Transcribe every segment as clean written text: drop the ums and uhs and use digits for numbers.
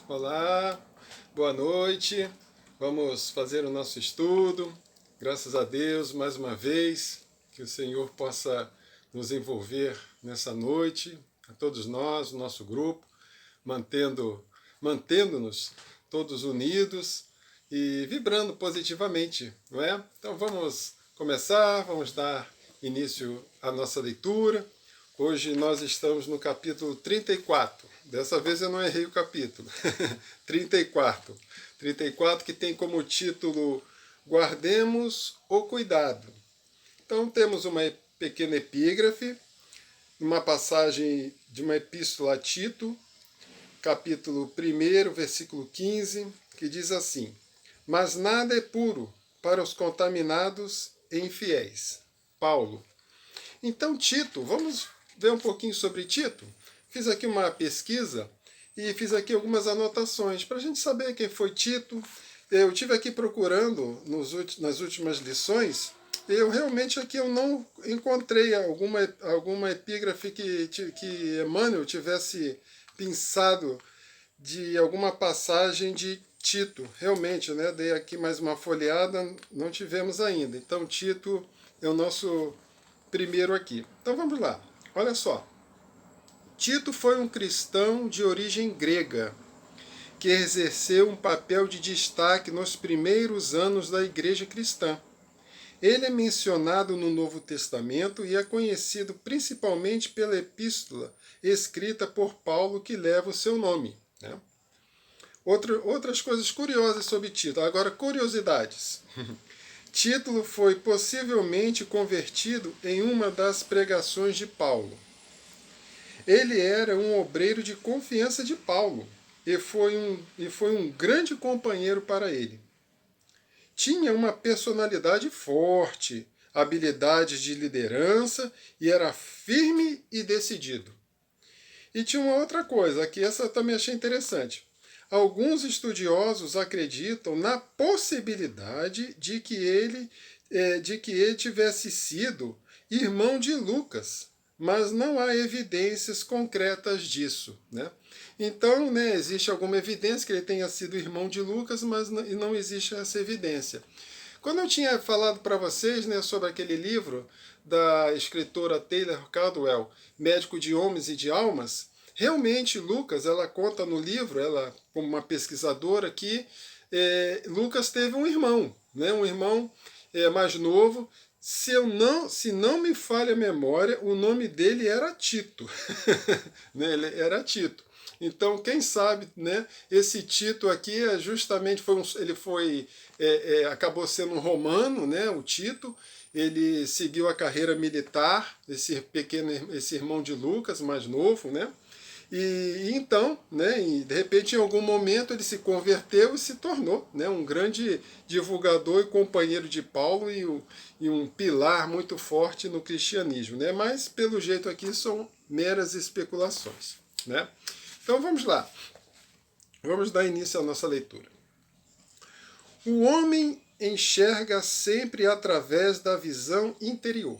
Olá, boa noite. Vamos fazer o nosso estudo. Graças a Deus, mais uma vez, que o Senhor possa nos envolver nessa noite, a todos nós, o nosso grupo, mantendo-nos todos unidos e vibrando positivamente, não é? Então vamos começar, vamos dar início à nossa leitura. Hoje nós estamos no capítulo 34. Dessa vez eu não errei o capítulo. 34. 34 que tem como título Guardemos o Cuidado. Então temos uma pequena epígrafe, uma passagem de uma epístola a Tito, capítulo 1, versículo 15, que diz assim: Mas nada é puro para os contaminados e infiéis. Paulo. Então, Tito, vamos ver um pouquinho sobre Tito? Fiz aqui uma pesquisa e fiz aqui algumas anotações para a gente saber quem foi Tito. Eu tive aqui procurando nas últimas lições. Eu realmente aqui eu não encontrei alguma epígrafe que Emmanuel tivesse pensado de alguma passagem de Tito. Realmente, né? Dei aqui mais uma folheada, não tivemos ainda. Então, Tito é o nosso primeiro aqui. Então vamos lá. Olha só. Tito foi um cristão de origem grega, que exerceu um papel de destaque nos primeiros anos da igreja cristã. Ele é mencionado no Novo Testamento e é conhecido principalmente pela epístola escrita por Paulo que leva o seu nome. Né? Outras coisas curiosas sobre Tito. Agora, curiosidades. Tito foi possivelmente convertido em uma das pregações de Paulo. Ele era um obreiro de confiança de Paulo e foi um grande companheiro para ele. Tinha uma personalidade forte, habilidades de liderança e era firme e decidido. E tinha uma outra coisa, que essa eu também achei interessante. Alguns estudiosos acreditam na possibilidade de que ele tivesse sido irmão de Lucas, mas não há evidências concretas disso. Né? Então, né, existe alguma evidência que ele tenha sido irmão de Lucas, mas não existe essa evidência. Quando eu tinha falado para vocês, né, sobre aquele livro da escritora Taylor Caldwell, Médico de Homens e de Almas, realmente Lucas, ela conta no livro, ela como uma pesquisadora, que Lucas teve um irmão, né, um irmão mais novo. Se não me falha a memória, o nome dele era Tito. Né, ele era Tito. Então, quem sabe, né, esse Tito aqui justamente acabou sendo um romano, né, o Tito. Ele seguiu a carreira militar, esse irmão de Lucas, mais novo, né? E então, né, de repente, em algum momento, ele se converteu e se tornou, né, um grande divulgador e companheiro de Paulo e um pilar muito forte no cristianismo. Né? Mas, pelo jeito aqui, são meras especulações. Né? Então, vamos lá. Vamos dar início à nossa leitura. O homem enxerga sempre através da visão interior.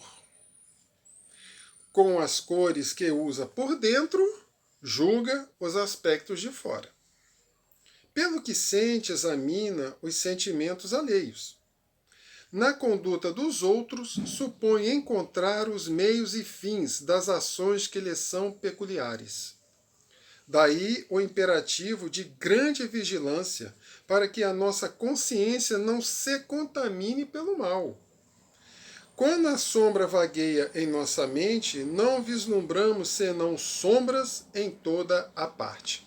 Com as cores que usa por dentro, julga os aspectos de fora. Pelo que sente, examina os sentimentos alheios. Na conduta dos outros, supõe encontrar os meios e fins das ações que lhe são peculiares. Daí o imperativo de grande vigilância para que a nossa consciência não se contamine pelo mal. Quando a sombra vagueia em nossa mente, não vislumbramos senão sombras em toda a parte.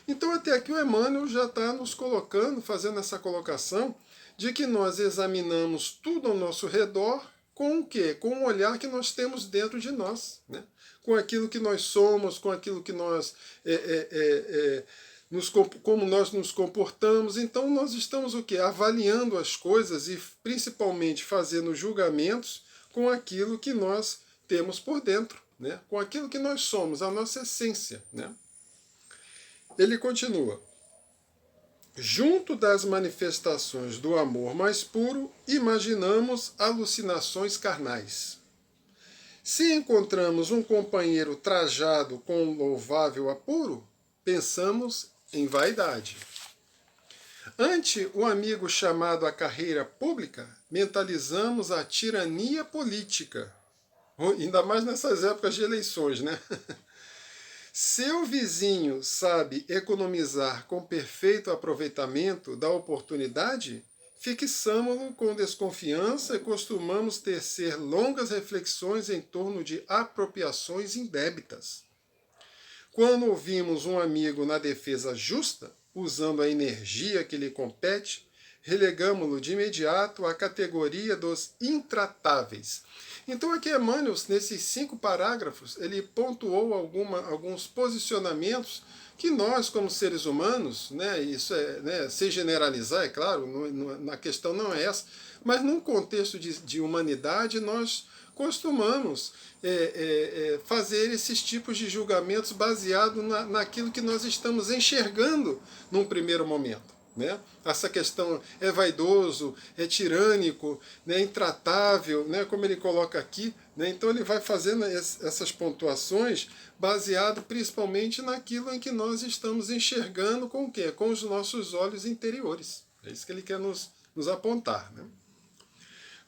Então, até aqui o Emmanuel já está nos colocando, fazendo essa colocação, de que nós examinamos tudo ao nosso redor com o quê? Com o olhar que nós temos dentro de nós. Né? Com aquilo que nós somos, com aquilo que nós como nós nos comportamos. Então nós estamos o quê? Avaliando as coisas e principalmente fazendo julgamentos com aquilo que nós temos por dentro, né? Com aquilo que nós somos, a nossa essência. Né? Ele continua. Junto das manifestações do amor mais puro, imaginamos alucinações carnais. Se encontramos um companheiro trajado com louvável apuro, pensamos em vaidade. Ante o amigo chamado à carreira pública, mentalizamos a tirania política. Ainda mais nessas épocas de eleições, né? Seu vizinho sabe economizar com perfeito aproveitamento da oportunidade? Fixamo-lo com desconfiança e costumamos tecer longas reflexões em torno de apropriações indébitas. Quando ouvimos um amigo na defesa justa, usando a energia que lhe compete, relegamo-lo de imediato à categoria dos intratáveis. Então aqui Emmanuel, nesses 5 parágrafos, ele pontuou alguns posicionamentos que nós, como seres humanos, né, isso é, né, sem generalizar, é claro, a questão não é essa, mas num contexto de humanidade, nós costumamos fazer esses tipos de julgamentos baseados naquilo que nós estamos enxergando num primeiro momento. Né? Essa questão é vaidoso, é tirânico, né, intratável, né, como ele coloca aqui. Né? Então ele vai fazendo essas pontuações baseado principalmente naquilo em que nós estamos enxergando com o quê? Com os nossos olhos interiores. É isso que ele quer nos apontar. Né?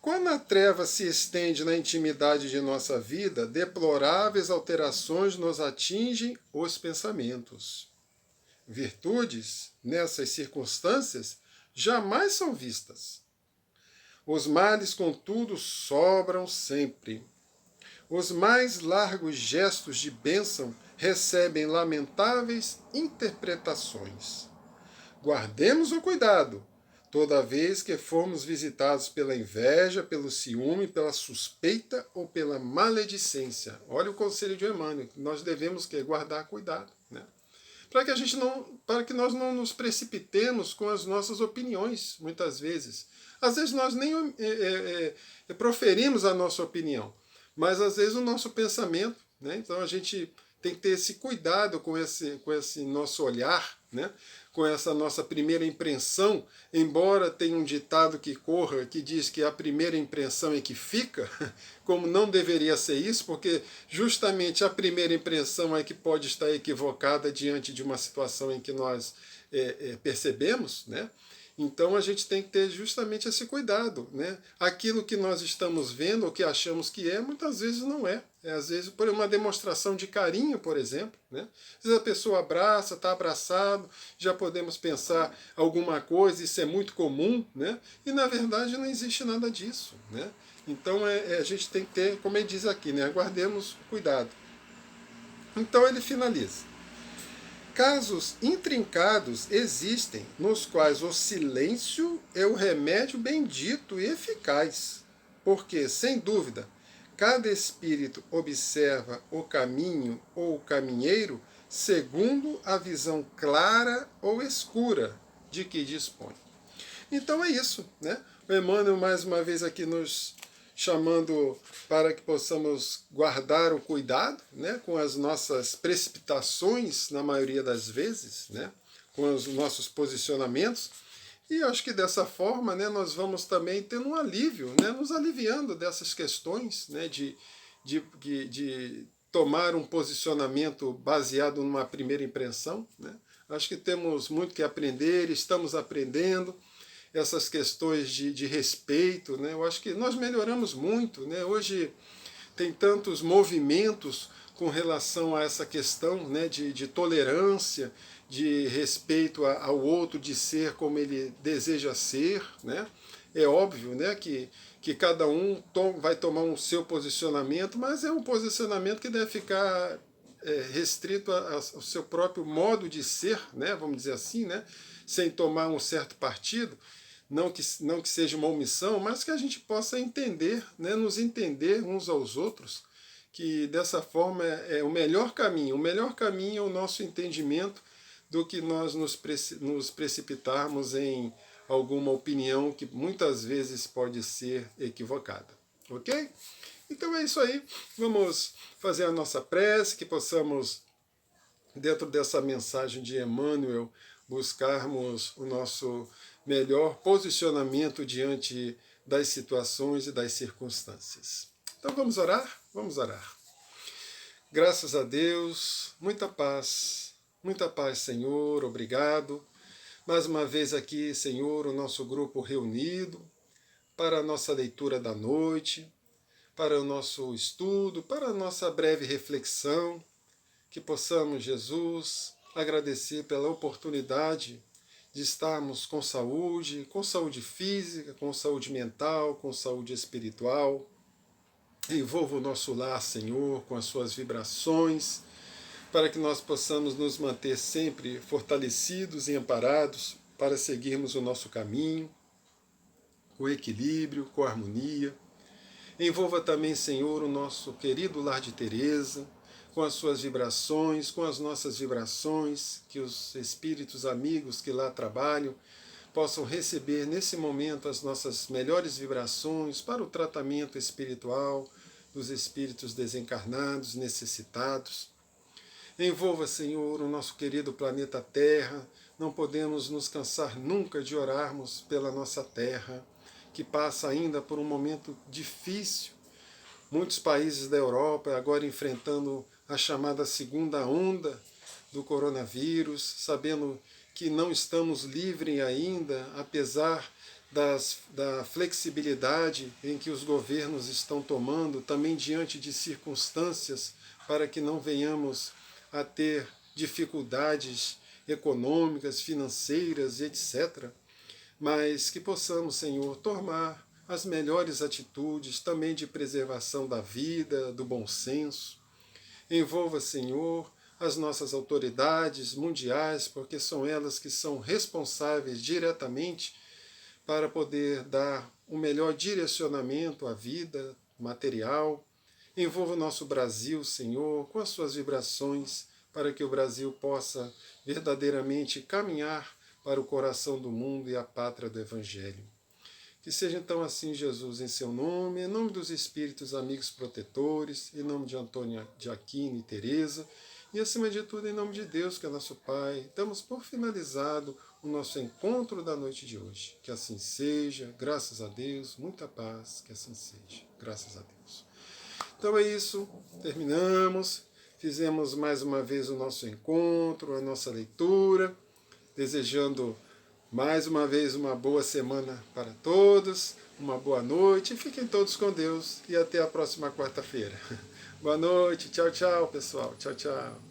Quando a treva se estende na intimidade de nossa vida, deploráveis alterações nos atingem os pensamentos. Virtudes, nessas circunstâncias, jamais são vistas. Os males, contudo, sobram sempre. Os mais largos gestos de bênção recebem lamentáveis interpretações. Guardemos o cuidado, toda vez que formos visitados pela inveja, pelo ciúme, pela suspeita ou pela maledicência. Olha o conselho de Emmanuel, nós devemos guardar cuidado, né? Para que nós não nos precipitemos com as nossas opiniões, muitas vezes. Às vezes nós nem proferimos a nossa opinião, mas às vezes o nosso pensamento, né? Então a gente tem que ter esse cuidado com esse nosso olhar, né? Com essa nossa primeira impressão, embora tenha um ditado que corra que diz que a primeira impressão é que fica, como não deveria ser isso, porque justamente a primeira impressão é que pode estar equivocada diante de uma situação em que nós percebemos, né? Então a gente tem que ter justamente esse cuidado, né? Aquilo que nós estamos vendo, ou que achamos que é, muitas vezes não é. Às vezes por uma demonstração de carinho, por exemplo, né? Às vezes a pessoa abraça, está abraçado, já podemos pensar alguma coisa, isso é muito comum, né? E na verdade não existe nada disso, né? Então a gente tem que ter, como ele diz aqui, né? Guardemos cuidado. Então ele finaliza. Casos intrincados existem, nos quais o silêncio é o remédio bendito e eficaz, porque, sem dúvida, cada espírito observa o caminho ou o caminheiro segundo a visão clara ou escura de que dispõe. Então é isso, né? O Emmanuel mais uma vez aqui nos chamando para que possamos guardar o cuidado, né, com as nossas precipitações, na maioria das vezes, né, com os nossos posicionamentos. E acho que dessa forma, né, nós vamos também tendo um alívio, né, nos aliviando dessas questões, né, de tomar um posicionamento baseado numa primeira impressão. Né. Acho que temos muito que aprender, estamos aprendendo essas questões de respeito, né? Eu acho que nós melhoramos muito, né? Hoje tem tantos movimentos com relação a essa questão, né, de tolerância, de respeito ao outro, de ser como ele deseja ser, né? É óbvio, né, que cada um vai tomar um seu posicionamento, mas é um posicionamento que deve ficar restrito ao seu próprio modo de ser, né, vamos dizer assim, né, sem tomar um certo partido. Não que seja uma omissão, mas que a gente possa entender, né, nos entender uns aos outros, que dessa forma é o melhor caminho. O melhor caminho é o nosso entendimento do que nós nos precipitarmos em alguma opinião que muitas vezes pode ser equivocada. Ok? Então é isso aí. Vamos fazer a nossa prece, que possamos, dentro dessa mensagem de Emmanuel, buscarmos o nosso melhor posicionamento diante das situações e das circunstâncias. Então vamos orar? Vamos orar. Graças a Deus, muita paz, Muita paz, Senhor, obrigado. Mais uma vez aqui, Senhor, o nosso grupo reunido para a nossa leitura da noite, para o nosso estudo, para a nossa breve reflexão, que possamos, Jesus, agradecer pela oportunidade de estarmos com saúde física, com saúde mental, com saúde espiritual. Envolva o nosso lar, Senhor, com as suas vibrações, para que nós possamos nos manter sempre fortalecidos e amparados para seguirmos o nosso caminho, com equilíbrio, com harmonia. Envolva também, Senhor, o nosso querido lar de Teresa, com as suas vibrações, com as nossas vibrações, que os espíritos amigos que lá trabalham possam receber nesse momento as nossas melhores vibrações para o tratamento espiritual dos espíritos desencarnados, necessitados. Envolva, Senhor, o nosso querido planeta Terra. Não podemos nos cansar nunca de orarmos pela nossa Terra, que passa ainda por um momento difícil. Muitos países da Europa agora enfrentando a chamada segunda onda do coronavírus, sabendo que não estamos livres ainda, apesar da flexibilidade em que os governos estão tomando, também diante de circunstâncias para que não venhamos a ter dificuldades econômicas, financeiras, etc. Mas que possamos, Senhor, tomar as melhores atitudes também de preservação da vida, do bom senso. Envolva, Senhor, as nossas autoridades mundiais, porque são elas que são responsáveis diretamente para poder dar o melhor direcionamento à vida material. Envolva o nosso Brasil, Senhor, com as suas vibrações, para que o Brasil possa verdadeiramente caminhar para o coração do mundo e a pátria do Evangelho. Que seja então assim, Jesus, em seu nome, em nome dos Espíritos amigos protetores, em nome de Antônia de Aquino e Teresa, e acima de tudo, em nome de Deus, que é nosso Pai, damos por finalizado o nosso encontro da noite de hoje. Que assim seja, graças a Deus, muita paz, que assim seja, graças a Deus. Então é isso, terminamos, fizemos mais uma vez o nosso encontro, a nossa leitura, desejando mais uma vez uma boa semana para todos, uma boa noite, fiquem todos com Deus e até a próxima quarta-feira. Boa noite, tchau, tchau, pessoal, tchau, tchau.